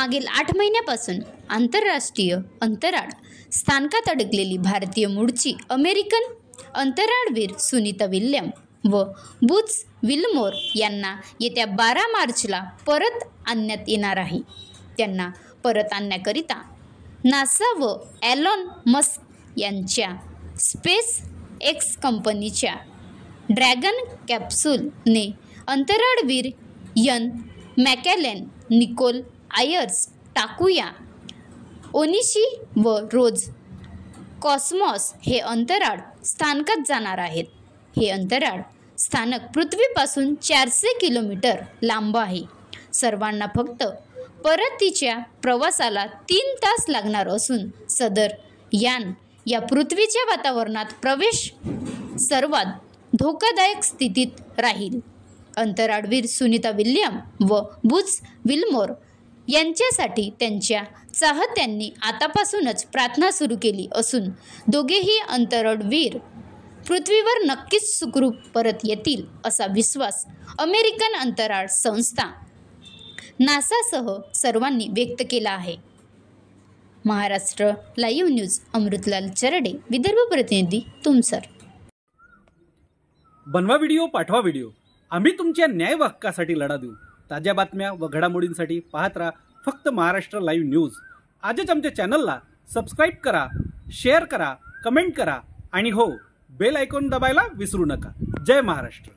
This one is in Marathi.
मागील 8 महिन्यापासून आंतरराष्ट्रीय अंतराळ स्थानकात अडकलेली भारतीय मूळची अमेरिकन अंतराळवीर सुनीता विल्यम व बुच विल्मोर यांना येत्या 12 मार्चला परत आणण्यात येणार आहे। त्यांना परत आणण्याकरिता नासा व एलॉन मस्क यांच्या स्पेस एक्स कंपनीच्या ड्रॅगन कॅप्सूलने अंतराळवीर Anne McClain, Nicole Ayers, Takuya Onishi व रोज कॉस्मॉस हे अंतराळ स्थानकात जाणार आहेत। हे अंतराळ स्थानक पृथ्वीपासून 400 किलोमीटर लांब आहे। सर्वांना फक्त परतीच्या प्रवासाला 3 तास लागणार असून सदर यान या पृथ्वीच्या वातावरणात प्रवेश सर्वात धोकादायक स्थितीत राहील। अंतराळवीर सुनीता विल्यम व बुच विल्मोर यांच्यासाठी त्यांच्या चाहत्यांनी आतापासूनच प्रार्थना सुरू केली असून दोघेही अंतराळवीर पृथ्वीवर नक्कीच सुखरूप परत येतील असा विश्वास अमेरिकन अंतराळ संस्था नासासह सर्वांनी व्यक्त केला आहे। महाराष्ट्र लाईव्ह न्यूज अमृतलाल चरडे, विदर्भ प्रतिनिधी, तुमसर। बनवा व्हिडिओ, पाठवा व्हिडिओ, आम्ही तुमच्या न्याय व हक्कासाठी लढा देऊ। ताज्या बातम्या व घडामोडींसाठी पाहत राहा फक्त महाराष्ट्र लाईव्ह न्यूज। आजच आमच्या चॅनलला सबस्क्राईब करा, शेअर करा, कमेंट करा आणि हो, बेल आयकॉन दबायला विसरू नका। जय महाराष्ट्र।